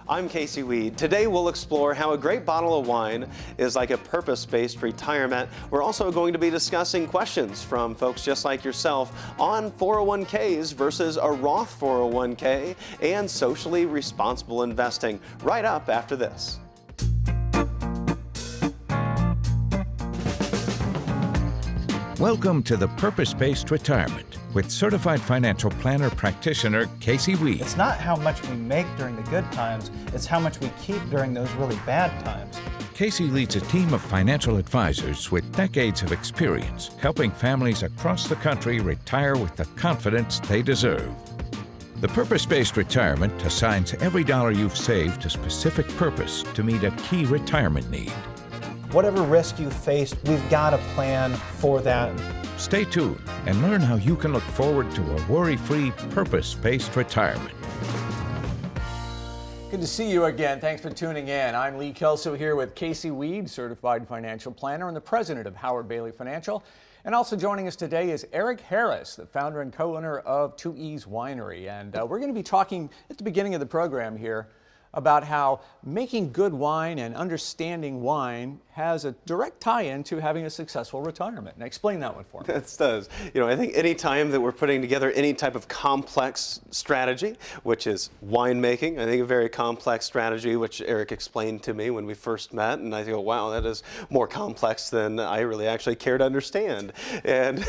I'm Casey Weed. Today we'll explore how a great bottle of wine is like a purpose-based retirement. We're also going to be discussing questions from folks just like yourself on 401ks versus a Roth 401k and socially responsible investing right up after this. Welcome to the Purpose-Based Retirement with certified financial planner practitioner Casey Weed. It's not how much we make during the good times, it's how much we keep during those really bad times. Casey leads a team of financial advisors with decades of experience helping families across the country retire with the confidence they deserve. The Purpose-Based Retirement assigns every dollar you've saved a specific purpose to meet a key retirement need. Whatever risk you face, we've got a plan for that. Stay tuned and learn how you can look forward to a worry-free, purpose-based retirement. Good to see you again. Thanks for tuning in. I'm Lee Kelso here with Casey Weed, certified financial planner and the president of Howard Bailey Financial. And also joining us today is Eric Harris, the founder and co-owner of 2E's Winery. And we're going to be talking at the beginning of the program here about how making good wine and understanding wine has a direct tie-in to having a successful retirement. Now explain that one for me. It does. I think any time that we're putting together any type of complex strategy, which is winemaking, I think a very complex strategy, which Eric explained to me when we first met, and I go, wow, that is more complex than I really actually care to understand. And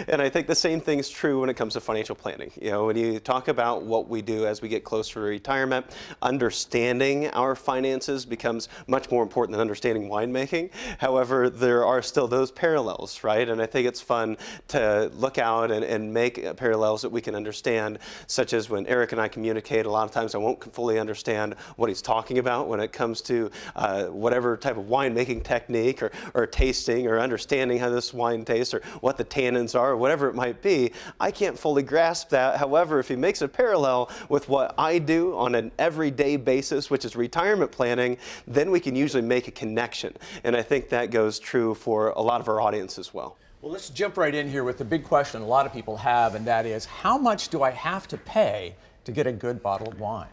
and I think the same thing's true when it comes to financial planning. When you talk about what we do as we get closer to retirement, understanding our finances becomes much more important than understanding winemaking. However, there are still those parallels, right? And I think it's fun to look out and make parallels that we can understand, such as when Eric and I communicate, a lot of times I won't fully understand what he's talking about when it comes to whatever type of winemaking technique or tasting or understanding how this wine tastes or what the tannins are or whatever it might be. I can't fully grasp that. However, if he makes a parallel with what I do on an everyday basis, which is retirement planning, then we can usually make a connection. And I think that goes true for a lot of our audience as well. Well, let's jump right in here with the big question a lot of people have, and that is, how much do I have to pay to get a good bottle of wine?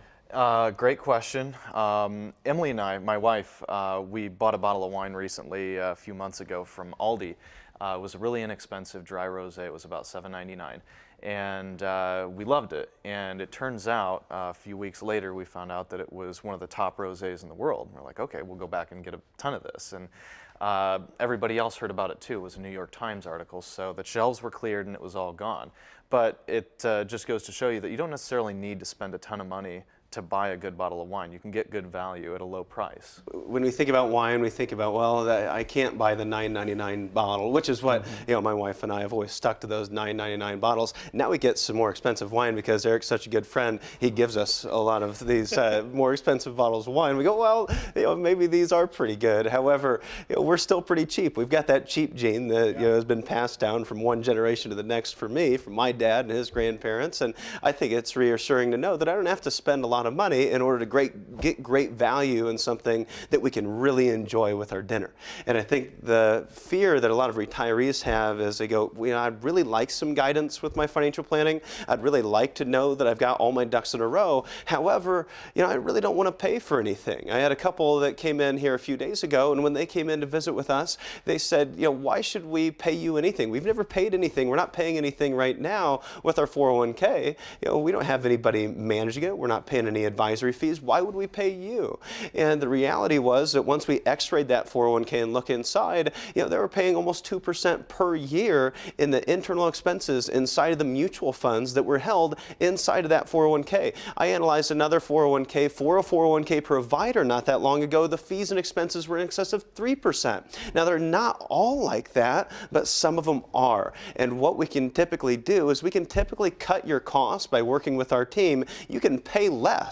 Great question. Emily and I, my wife, we bought a bottle of wine recently a few months ago from Aldi. It was a really inexpensive dry rosé. It was about $7.99. And we loved it. And it turns out a few weeks later we found out that it was one of the top rosés in the world. And we're like, okay, we'll go back and get a ton of this. And everybody else heard about it too. It was a New York Times article. So the shelves were cleared and it was all gone. But it just goes to show you that you don't necessarily need to spend a ton of money to buy a good bottle of wine. You can get good value at a low price. When we think about wine, we think about, well, I can't buy the $9.99 bottle, which is what my wife and I have always stuck to, those $9.99 bottles. Now we get some more expensive wine because Eric's such a good friend. He gives us a lot of these more expensive bottles of wine. We go, well, maybe these are pretty good. However, we're still pretty cheap. We've got that cheap gene that has been passed down from one generation to the next for me, from my dad and his grandparents. And I think it's reassuring to know that I don't have to spend a lot of money in order to get great value in something that we can really enjoy with our dinner. And I think the fear that a lot of retirees have is they go, I'd really like some guidance with my financial planning. I'd really like to know that I've got all my ducks in a row. However, I really don't want to pay for anything. I had a couple that came in here a few days ago, and when they came in to visit with us, they said, why should we pay you anything? We've never paid anything. We're not paying anything right now with our 401k. We don't have anybody managing it. We're not paying any advisory fees. Why would we pay you? And the reality was that once we x-rayed that 401k and look inside, they were paying almost 2% per year in the internal expenses inside of the mutual funds that were held inside of that 401k. I analyzed another 401k for a 401k provider not that long ago. The fees and expenses were in excess of 3%. Now, they're not all like that, but some of them are. And what we can typically do is we can typically cut your costs by working with our team. You can pay less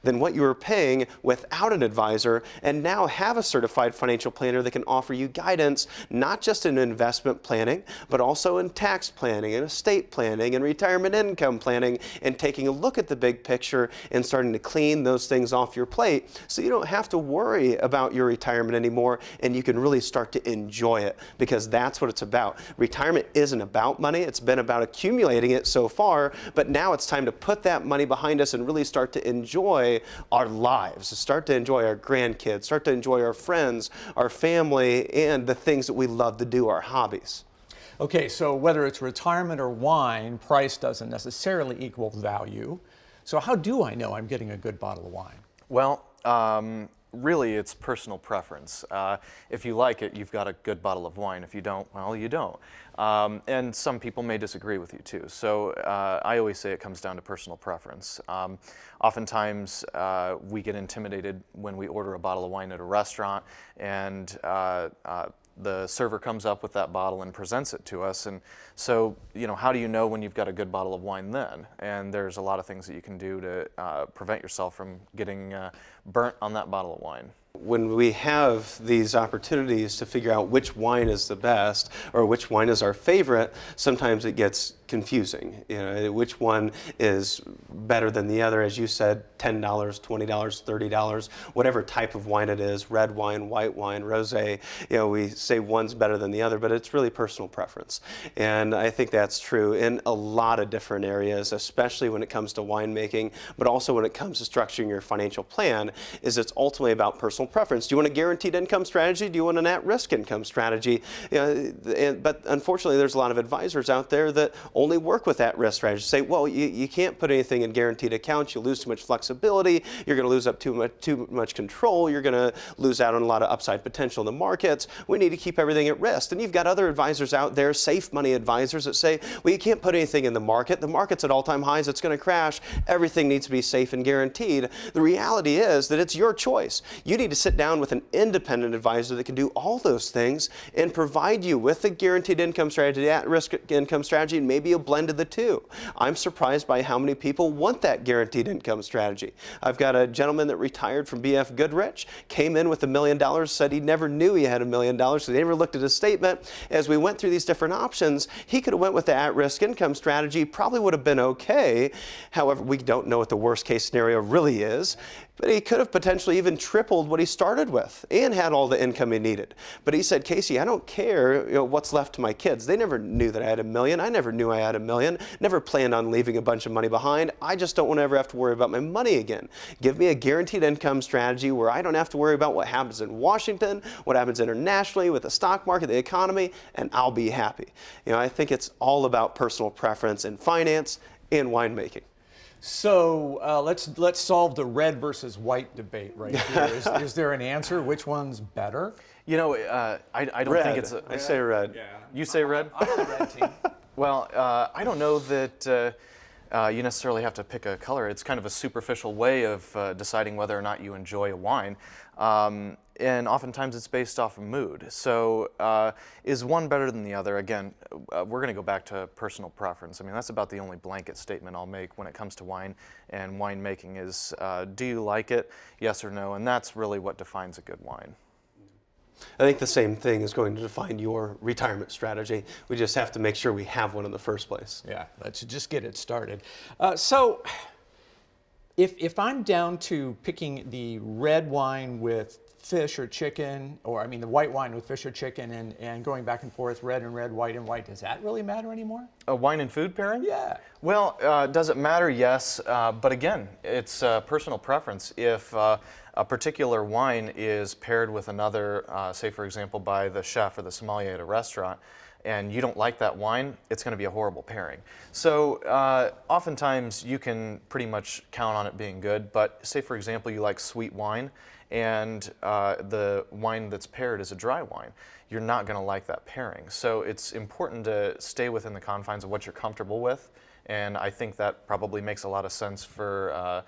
than what you were paying without an advisor, and now have a certified financial planner that can offer you guidance, not just in investment planning, but also in tax planning and estate planning and retirement income planning, and taking a look at the big picture and starting to clean those things off your plate so you don't have to worry about your retirement anymore, and you can really start to enjoy it, because that's what it's about. Retirement isn't about money. It's been about accumulating it so far, but now it's time to put that money behind us and really start to enjoy our lives, start to enjoy our grandkids, start to enjoy our friends, our family, and the things that we love to do, our hobbies. Okay, so whether it's retirement or wine, price doesn't necessarily equal value. So how do I know I'm getting a good bottle of wine? Well, really, it's personal preference. If you like it, you've got a good bottle of wine. If you don't, well, you don't. And some people may disagree with you too. So I always say it comes down to personal preference. Oftentimes, we get intimidated when we order a bottle of wine at a restaurant, and the server comes up with that bottle and presents it to us. And so, how do you know when you've got a good bottle of wine then? And there's a lot of things that you can do to prevent yourself from getting burnt on that bottle of wine. When we have these opportunities to figure out which wine is the best or which wine is our favorite, sometimes it gets confusing. Which one is better than the other, as you said, $10, $20, $30, whatever type of wine it is, red wine, white wine, rosé. We say one's better than the other, but it's really personal preference. And I think that's true in a lot of different areas, especially when it comes to winemaking, but also when it comes to structuring your financial plan, is it's ultimately about personal preference. Do you want a guaranteed income strategy? Do you want an at-risk income strategy? But unfortunately, there's a lot of advisors out there that only work with at-risk strategies. Say, well, you can't put anything in guaranteed accounts. You'll lose too much flexibility. You're going to lose up too much control. You're going to lose out on a lot of upside potential in the markets. We need to keep everything at risk. And you've got other advisors out there, safe money advisors, that say, well, you can't put anything in the market. The market's at all-time highs. It's going to crash. Everything needs to be safe and guaranteed. The reality is that it's your choice. You need to sit down with an independent advisor that can do all those things and provide you with a guaranteed income strategy, at-risk income strategy, and maybe a blend of the two. I'm surprised by how many people want that guaranteed income strategy. I've got a gentleman that retired from BF Goodrich, came in with $1 million, said he never knew he had $1 million, so they never looked at his statement. As we went through these different options, he could have went with the at-risk income strategy, probably would have been okay. However, we don't know what the worst case scenario really is. But he could have potentially even tripled what he started with and had all the income he needed. But he said, Casey, I don't care what's left to my kids. They never knew that I had $1 million. I never knew I had $1 million. Never planned on leaving a bunch of money behind. I just don't want to ever have to worry about my money again. Give me a guaranteed income strategy where I don't have to worry about what happens in Washington, what happens internationally with the stock market, the economy, and I'll be happy. I think it's all about personal preference in finance and winemaking. So let's solve the red versus white debate right here. Is there an answer? Which one's better? I don't Red. think it's. I say red. Yeah. You say red? I'm on the red team. Well, I don't know that you necessarily have to pick a color. It's kind of a superficial way of deciding whether or not you enjoy a wine. And oftentimes it's based off of mood. So is one better than the other? Again, we're going to go back to personal preference. I mean, that's about the only blanket statement I'll make when it comes to wine and winemaking is, do you like it? Yes or no? And that's really what defines a good wine. I think the same thing is going to define your retirement strategy. We just have to make sure we have one in the first place. Yeah, let's just get it started. So if I'm down to picking the red wine with fish or chicken, or the white wine with fish or chicken, and going back and forth, red and red, white and white, does that really matter anymore? A wine and food pairing? Yeah. Well, does it matter? Yes. But again, it's personal preference. If a particular wine is paired with another, say for example, by the chef or the sommelier at a restaurant, and you don't like that wine, it's going to be a horrible pairing. So oftentimes you can pretty much count on it being good, but say for example you like sweet wine, and the wine that's paired is a dry wine, you're not going to like that pairing. So it's important to stay within the confines of what you're comfortable with, and I think that probably makes a lot of sense for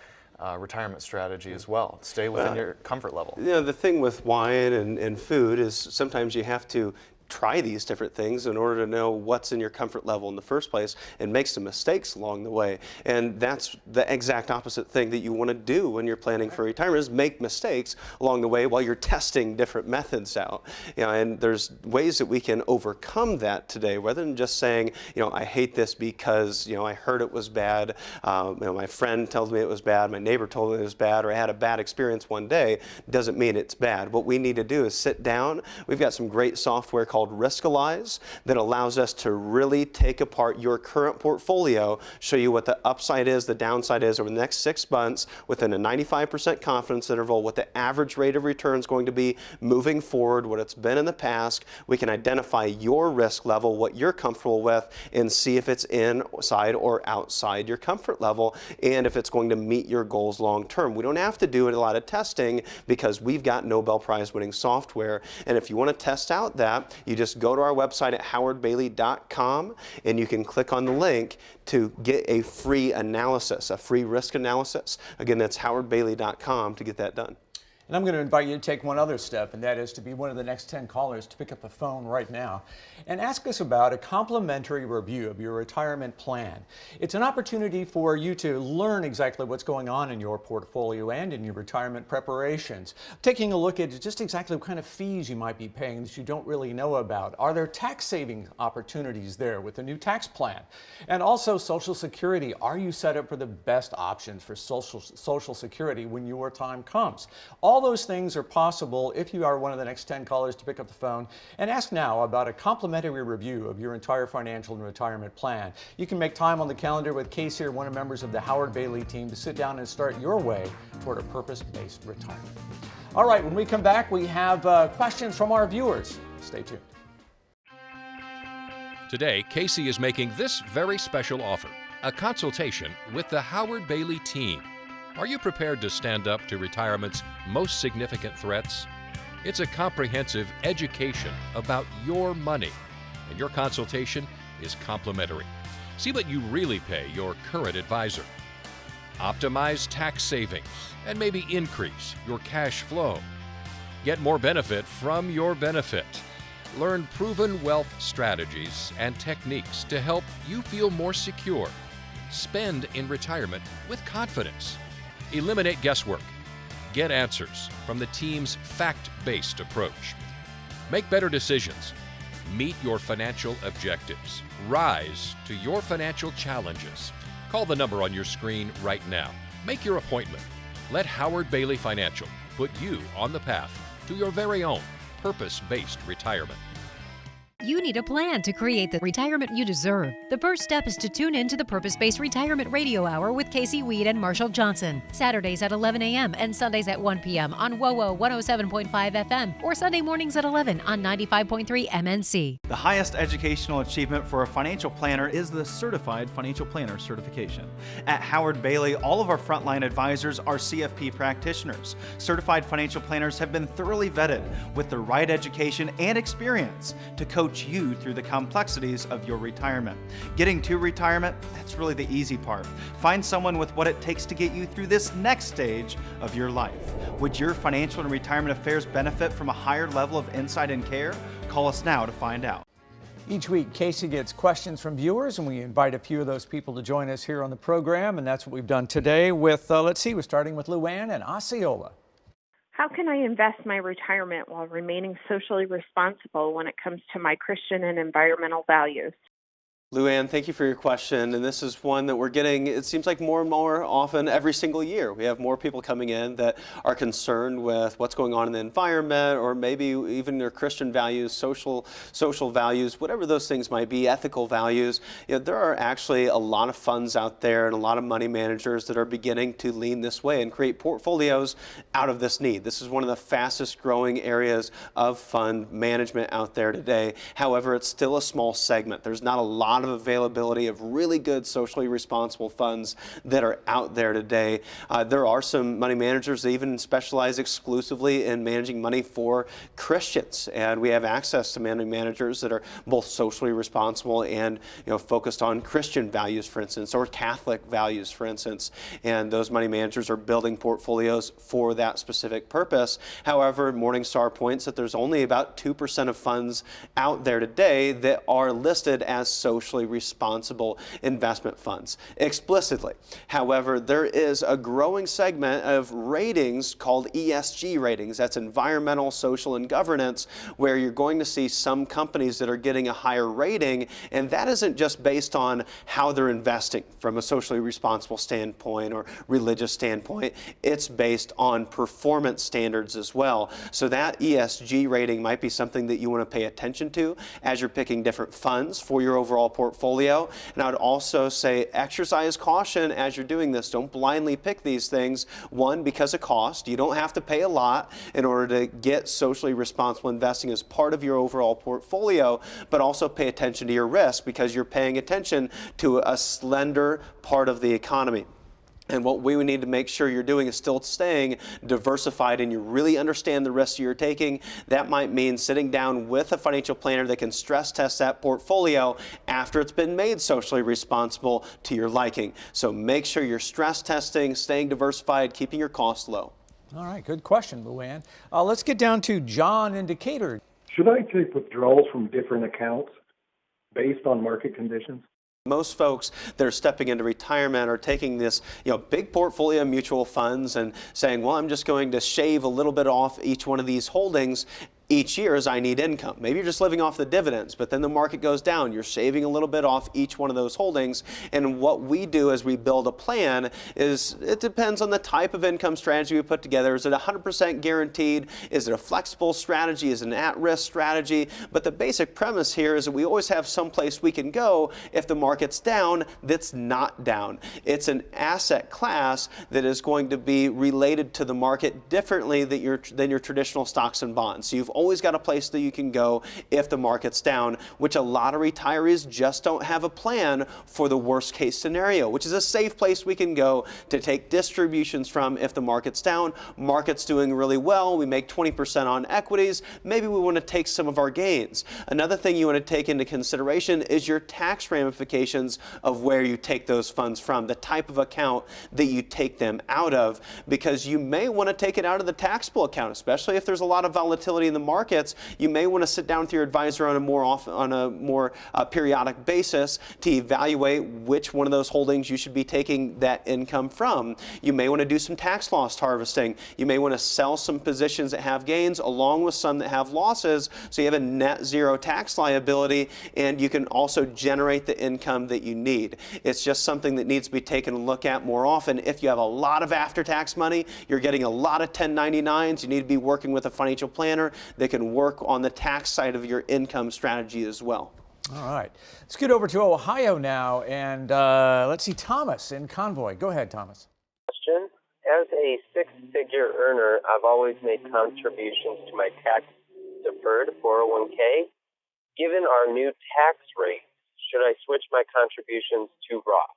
retirement strategy as well. Stay within your comfort level. The thing with wine and food is sometimes you have to try these different things in order to know what's in your comfort level in the first place and make some mistakes along the way. And that's the exact opposite thing that you want to do when you're planning for retirement, is make mistakes along the way while you're testing different methods out. And there's ways that we can overcome that today, rather than just saying, I hate this because, I heard it was bad, my friend tells me it was bad, my neighbor told me it was bad, or I had a bad experience one day, doesn't mean it's bad. What we need to do is sit down. We've got some great software called called Riskalyze that allows us to really take apart your current portfolio, show you what the upside is, the downside is over the next 6 months within a 95% confidence interval, what the average rate of return is going to be moving forward, what it's been in the past. We can identify your risk level, what you're comfortable with, and see if it's inside or outside your comfort level, and if it's going to meet your goals long term. We don't have to do a lot of testing because we've got Nobel Prize winning software. And if you want to test out that, you just go to our website at howardbailey.com and you can click on the link to get a free analysis, a free risk analysis. Again, that's howardbailey.com to get that done. And I'm going to invite you to take one other step, and that is to be one of the next 10 callers to pick up the phone right now and ask us about a complimentary review of your retirement plan. It's an opportunity for you to learn exactly what's going on in your portfolio and in your retirement preparations. Taking a look at just exactly what kind of fees you might be paying that you don't really know about. Are there tax saving opportunities there with the new tax plan? And also Social Security. Are you set up for the best options for Social Security when your time comes? All those things are possible if you are one of the next 10 callers to pick up the phone and ask now about a complimentary review of your entire financial and retirement plan. You can make time on the calendar with Casey or one of the members of the Howard Bailey team to sit down and start your way toward a purpose-based retirement. All right, when we come back, we have questions from our viewers. Stay tuned. Today, Casey is making this very special offer, a consultation with the Howard Bailey team. Are you prepared to stand up to retirement's most significant threats? It's a comprehensive education about your money, and your consultation is complimentary. See what you really pay your current advisor. Optimize tax savings and maybe increase your cash flow. Get more benefit from your benefit. Learn proven wealth strategies and techniques to help you feel more secure. Spend in retirement with confidence. Eliminate guesswork. Get answers from the team's fact-based approach. Make better decisions. Meet your financial objectives. Rise to your financial challenges. Call the number on your screen right now. Make your appointment. Let Howard Bailey Financial put you on the path to your very own purpose-based retirement. You need a plan to create the retirement you deserve. The first step is to tune in to the Purpose-Based Retirement Radio Hour with Casey Weed and Marshall Johnson. Saturdays at 11 a.m. and Sundays at 1 p.m. on WOWO 107.5 FM or Sunday mornings at 11 on 95.3 MNC. The highest educational achievement for a financial planner is the Certified Financial Planner certification. At Howard Bailey, all of our frontline advisors are CFP practitioners. Certified financial planners have been thoroughly vetted with the right education and experience to coach you through the complexities of your retirement. Getting to retirement, that's really the easy part. Find someone with what it takes to get you through this next stage of your life. Would your financial and retirement affairs benefit from a higher level of insight and care? Call us now to find out. Each week, Casey gets questions from viewers, and we invite a few of those people to join us here on the program, and that's what we've done today with, we're starting with Luann and Osceola. How can I invest my retirement while remaining socially responsible when it comes to my Christian and environmental values? Luann, thank you for your question, and this is one that we're getting, it seems like more and more often every single year. We have more people coming in that are concerned with what's going on in the environment, or maybe even their Christian values, social values, whatever those things might be, ethical values. You know, there are actually a lot of funds out there and a lot of money managers that are beginning to lean this way and create portfolios out of this need. This is one of the fastest growing areas of fund management out there today. However, it's still a small segment. There's not a lot of availability of really good socially responsible funds that are out there today. There are some money managers that even specialize exclusively in managing money for Christians, and we have access to money managers that are both socially responsible and focused on Christian values, for instance, or Catholic values, for instance, and those money managers are building portfolios for that specific purpose. However, Morningstar points that there's only about 2% of funds out there today that are listed as socially socially responsible investment funds explicitly. However, there is a growing segment of ratings called ESG ratings. That's environmental, social, and governance, where you're going to see some companies that are getting a higher rating, and that isn't just based on how they're investing from a socially responsible standpoint or religious standpoint. It's based on performance standards as well. So that ESG rating might be something that you want to pay attention to as you're picking different funds for your overall portfolio. And I would also say exercise caution as you're doing this. Don't blindly pick these things. One, because of cost. You don't have to pay a lot in order to get socially responsible investing as part of your overall portfolio, but also pay attention to your risk because you're paying attention to a slender part of the economy. And what we would need to make sure you're doing is still staying diversified and you really understand the risks you're taking. That might mean sitting down with a financial planner that can stress test that portfolio after it's been made socially responsible to your liking. So make sure you're stress testing, staying diversified, keeping your costs low. All right, good question, Luann. Let's get down to John in Decatur. Should I take withdrawals from different accounts based on market conditions? Most folks that are stepping into retirement are taking this, big portfolio of mutual funds and saying, well, I'm just going to shave a little bit off each one of these holdings each year as I need income. Maybe you're just living off the dividends, but then the market goes down. You're shaving a little bit off each one of those holdings. And what we do as we build a plan is it depends on the type of income strategy we put together. Is it 100% guaranteed? Is it a flexible strategy? Is it an at-risk strategy? But the basic premise here is that we always have some place we can go if the market's down that's not down. It's an asset class that is going to be related to the market differently than your traditional stocks and bonds. So you've always got a place that you can go if the market's down, which a lot of retirees just don't have a plan for the worst case scenario, which is a safe place we can go to take distributions from if the market's down. Market's doing really well. We make 20% on equities. Maybe we want to take some of our gains. Another thing you want to take into consideration is your tax ramifications of where you take those funds from, the type of account that you take them out of, because you may want to take it out of the taxable account, especially if there's a lot of volatility in the markets. You may want to sit down with your advisor on a more periodic basis to evaluate which one of those holdings you should be taking that income from. You may want to do some tax loss harvesting. You may want to sell some positions that have gains along with some that have losses, so you have a net zero tax liability, and you can also generate the income that you need. It's just something that needs to be taken a look at more often. If you have a lot of after-tax money, you're getting a lot of 1099s, you need to be working with a financial planner that can work on the tax side of your income strategy as well. All right. Let's get over to Ohio now, and let's see, Thomas in Convoy. Go ahead, Thomas. Question. As a six-figure earner, I've always made contributions to my tax-deferred 401k. Given our new tax rate, should I switch my contributions to Roth?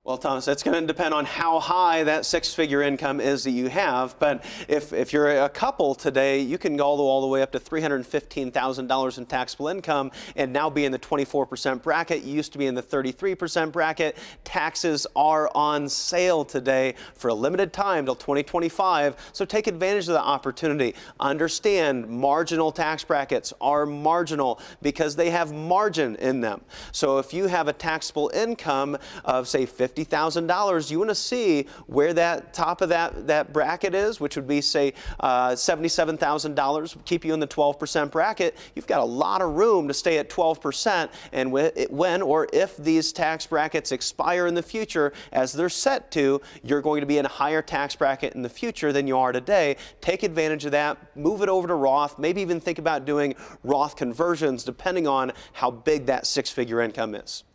Well, Thomas, it's going to depend on how high that six-figure income is that you have. But if you're a couple today, you can go all the way up to $315,000 in taxable income and now be in the 24% bracket. You used to be in the 33% bracket. Taxes are on sale today for a limited time till 2025. So take advantage of the opportunity. Understand marginal tax brackets are marginal because they have margin in them. So if you have a taxable income of, say, $50,000, you want to see where that top of that bracket is, which would be, say, $77,000, keep you in the 12% bracket. You've got a lot of room to stay at 12%, and when or if these tax brackets expire in the future, as they're set to, you're going to be in a higher tax bracket in the future than you are today. Take advantage of that, move it over to Roth, maybe even think about doing Roth conversions depending on how big that six-figure income is.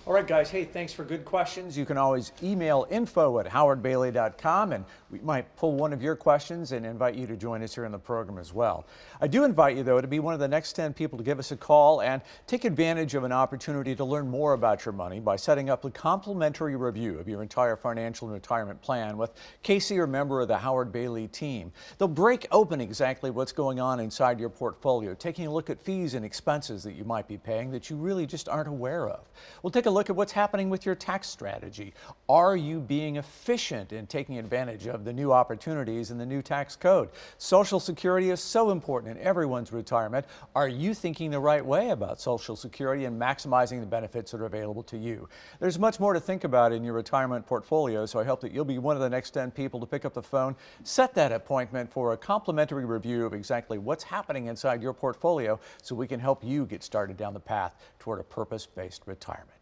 All right, guys. Hey, thanks for good questions. You can always email info@howardbailey.com, and we might pull one of your questions and invite you to join us here in the program as well. I do invite you, though, to be one of the next 10 people to give us a call and take advantage of an opportunity to learn more about your money by setting up a complimentary review of your entire financial and retirement plan with Casey or member of the Howard Bailey team. They'll break open exactly what's going on inside your portfolio, taking a look at fees and expenses that you might be paying that you really just aren't aware of. We'll take a look at what's happening with your tax strategy. Are you being efficient in taking advantage of the new opportunities in the new tax code? Social Security is so important in everyone's retirement. Are you thinking the right way about Social Security and maximizing the benefits that are available to you? There's much more to think about in your retirement portfolio, so I hope that you'll be one of the next 10 people to pick up the phone, set that appointment for a complimentary review of exactly what's happening inside your portfolio so we can help you get started down the path toward a purpose-based retirement.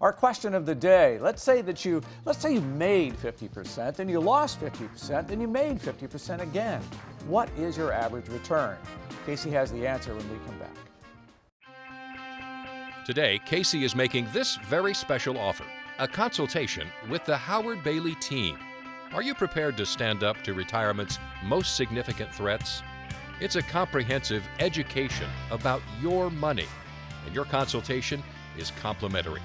Our question of the day, let's say you made 50%, then you lost 50%, then you made 50% again. What is your average return? Casey has the answer when we come back. Today, Casey is making this very special offer, a consultation with the Howard Bailey team. Are you prepared to stand up to retirement's most significant threats? It's a comprehensive education about your money, and your consultation is complimentary.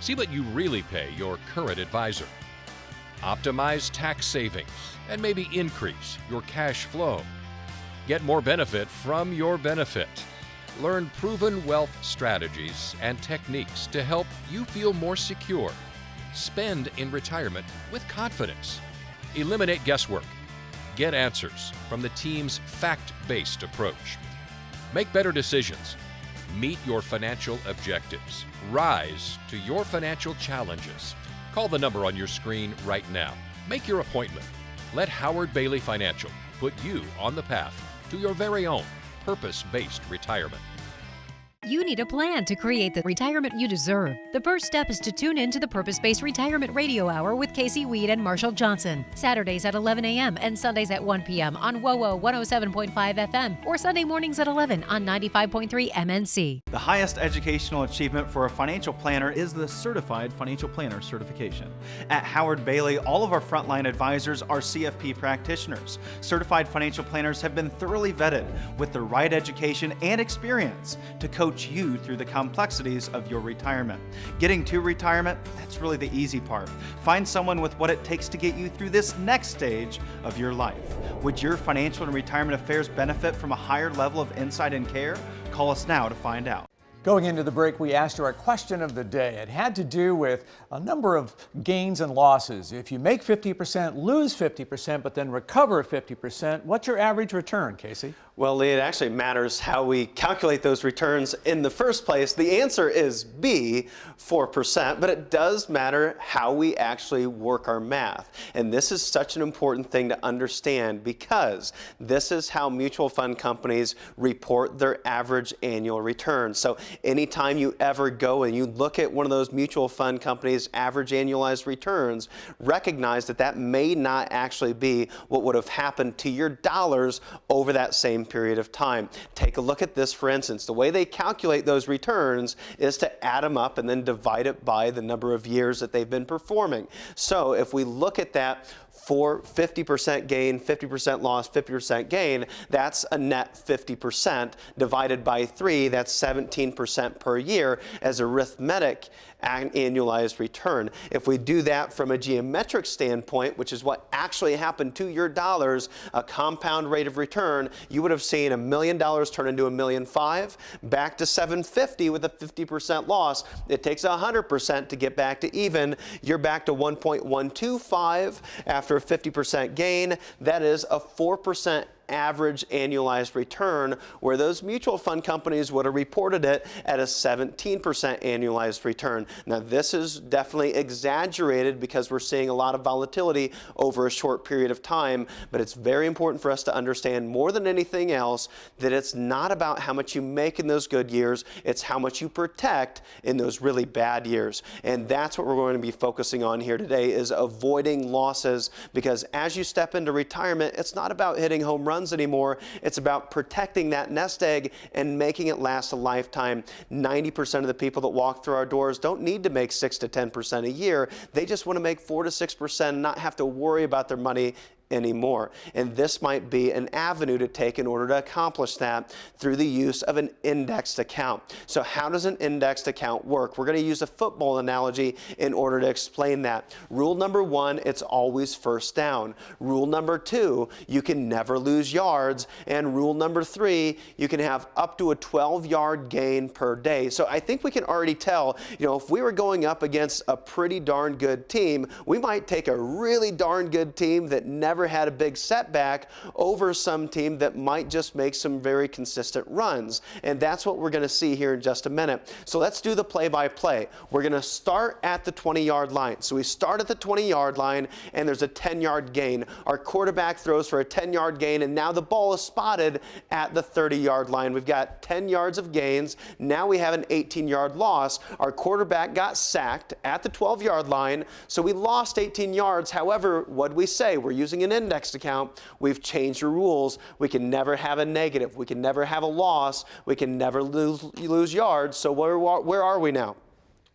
See what you really pay your current advisor. Optimize tax savings and maybe increase your cash flow. Get more benefit from your benefit. Learn proven wealth strategies and techniques to help you feel more secure. Spend in retirement with confidence. Eliminate guesswork. Get answers from the team's fact-based approach. Make better decisions. Meet your financial objectives. Rise to your financial challenges. Call the number on your screen right now. Make your appointment. Let Howard Bailey Financial put you on the path to your very own purpose-based retirement. You need a plan to create the retirement you deserve. The first step is to tune in to the Purpose-Based Retirement Radio Hour with Casey Weed and Marshall Johnson. Saturdays at 11 a.m. and Sundays at 1 p.m. on WOWO 107.5 FM or Sunday mornings at 11 on 95.3 MNC. The highest educational achievement for a financial planner is the Certified Financial Planner certification. At Howard Bailey, all of our frontline advisors are CFP practitioners. Certified financial planners have been thoroughly vetted with the right education and experience to coach you through the complexities of your retirement. Getting to retirement, that's really the easy part. Find someone with what it takes to get you through this next stage of your life. Would your financial and retirement affairs benefit from a higher level of insight and care? Call us now to find out. Going into the break, we asked you our question of the day. It had to do with a number of gains and losses. If you make 50%, lose 50%, but then recover 50%, what's your average return, Casey? Well, Lee, it actually matters how we calculate those returns in the first place. The answer is B, 4%, but it does matter how we actually work our math. And this is such an important thing to understand because this is how mutual fund companies report their average annual return. So anytime you ever go and you look at one of those mutual fund companies' average annualized returns, recognize that that may not actually be what would have happened to your dollars over that same period of time. Take a look at this, for instance. The way they calculate those returns is to add them up and then divide it by the number of years that they've been performing. So if we look at that for 50% gain, 50% loss, 50% gain, that's a net 50%. Divided by 3, that's 17% per year as arithmetic annualized return. If we do that from a geometric standpoint, which is what actually happened to your dollars, a compound rate of return, you would have seen $1 million turn into $1.5 million, back to $750 with a 50% loss. It takes 100% to get back to even. You're back to 1.125 after a 50% gain. That is a 4% average annualized return, where those mutual fund companies would have reported it at a 17% annualized return. Now, this is definitely exaggerated because we're seeing a lot of volatility over a short period of time, but it's very important for us to understand more than anything else that it's not about how much you make in those good years, it's how much you protect in those really bad years. And that's what we're going to be focusing on here today, is avoiding losses, because as you step into retirement, it's not about hitting home runs anymore. It's about protecting that nest egg and making it last a lifetime. 90% of the people that walk through our doors don't need to make 6 to 10% a year. They just want to make 4 to 6% and not have to worry about their money anymore. And this might be an avenue to take in order to accomplish that through the use of an indexed account. So how does an indexed account work? We're going to use a football analogy in order to explain that. Rule number 1, it's always first down. Rule number 2, you can never lose yards. And rule number 3, you can have up to a 12-yard gain per day. So I think we can already tell, if we were going up against a pretty darn good team, we might take a really darn good team that never had a big setback over some team that might just make some very consistent runs. And that's what we're going to see here in just a minute. So let's do the play-by-play. We're going to start at the 20-yard line. So we start at the 20-yard line, and there's a 10-yard gain. Our quarterback throws for a 10-yard gain, and now the ball is spotted at the 30-yard line. We've got 10 yards of gains. Now we have an 18-yard loss. Our quarterback got sacked at the 12-yard line, so we lost 18 yards. However, what did we say? We're using an indexed account. We've changed the rules. We can never have a negative. We can never have a loss. We can never lose yards. So where are we now?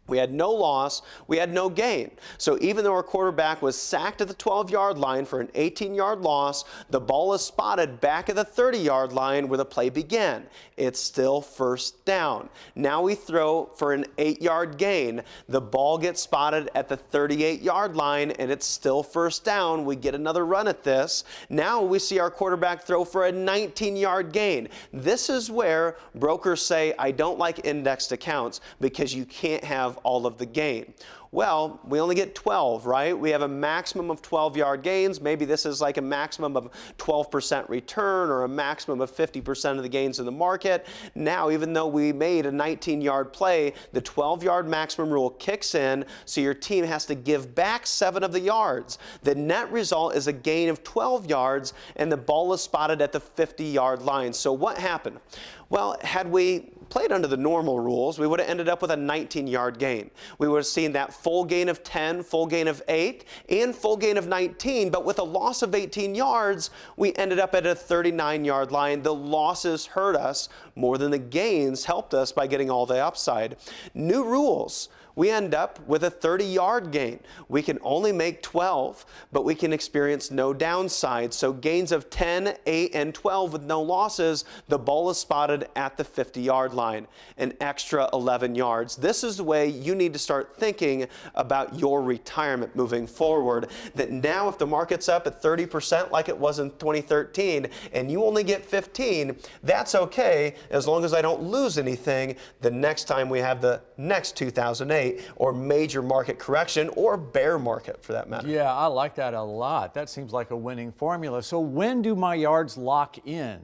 We had no loss, we had no gain. So even though our quarterback was sacked at the 12-yard line for an 18-yard loss, the ball is spotted back at the 30-yard line where the play began. It's still first down. Now we throw for an 8-yard gain. The ball gets spotted at the 38-yard line, and it's still first down. We get another run at this. Now we see our quarterback throw for a 19-yard gain. This is where brokers say, I don't like indexed accounts because you can't have all of the gain. Well, we only get 12, right? We have a maximum of 12-yard gains. Maybe this is like a maximum of 12% return or a maximum of 50% of the gains in the market. Now, even though we made a 19-yard play, the 12-yard maximum rule kicks in, so your team has to give back 7 of the yards. The net result is a gain of 12 yards, and the ball is spotted at the 50-yard line. So what happened? Well, had we played under the normal rules, we would have ended up with a 19-yard gain. We would have seen that full gain of 10, full gain of 8, and full gain of 19, but with a loss of 18 yards, we ended up at a 39-yard line. The losses hurt us more than the gains helped us by getting all the upside. New rules. We end up with a 30-yard gain. We can only make 12, but we can experience no downside. So gains of 10, 8, and 12 with no losses, the ball is spotted at the 50-yard line, an extra 11 yards. This is the way you need to start thinking about your retirement moving forward, that now if the market's up at 30% like it was in 2013 and you only get 15, that's okay as long as I don't lose anything the next time we have the next 2008 or major market correction or bear market for that matter. Yeah, I like that a lot. That seems like a winning formula. So when do my yards lock in?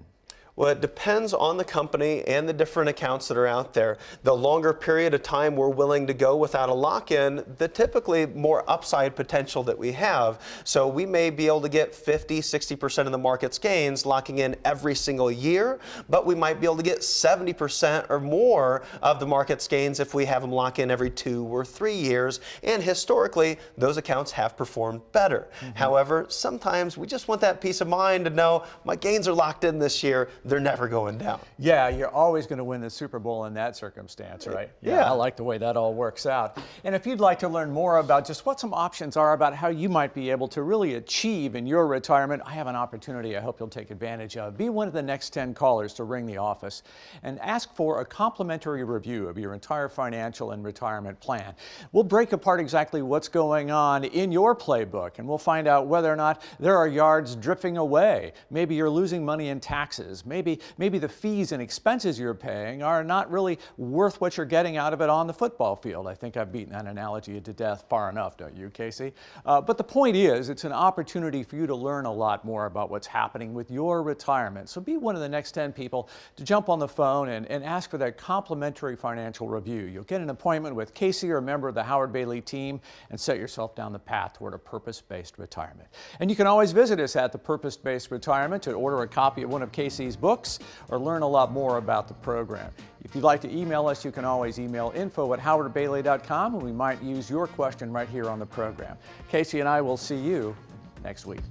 Well, it depends on the company and the different accounts that are out there. The longer period of time we're willing to go without a lock-in, the typically more upside potential that we have. So we may be able to get 50, 60% of the market's gains locking in every single year, but we might be able to get 70% or more of the market's gains if we have them lock in every 2 or 3 years. And historically, those accounts have performed better. However, sometimes we just want that peace of mind to know my gains are locked in this year. They're never going down. Yeah, you're always going to win the Super Bowl in that circumstance, right? Yeah. I like the way that all works out. And if you'd like to learn more about just what some options are about how you might be able to really achieve in your retirement, I have an opportunity I hope you'll take advantage of. Be one of the next 10 callers to ring the office and ask for a complimentary review of your entire financial and retirement plan. We'll break apart exactly what's going on in your playbook, and we'll find out whether or not there are yards drifting away. Maybe you're losing money in taxes. Maybe the fees and expenses you're paying are not really worth what you're getting out of it on the football field. I think I've beaten that analogy to death far enough, don't you, Casey? But the point is, it's an opportunity for you to learn a lot more about what's happening with your retirement. So be one of the next 10 people to jump on the phone and ask for that complimentary financial review. You'll get an appointment with Casey or a member of the Howard Bailey team and set yourself down the path toward a purpose-based retirement. And you can always visit us at the Purpose-Based Retirement to order a copy of one of Casey's books or learn a lot more about the program. If you'd like to email us, you can always email info@howardbailey.com, and we might use your question right here on the program. Casey and I will see you next week.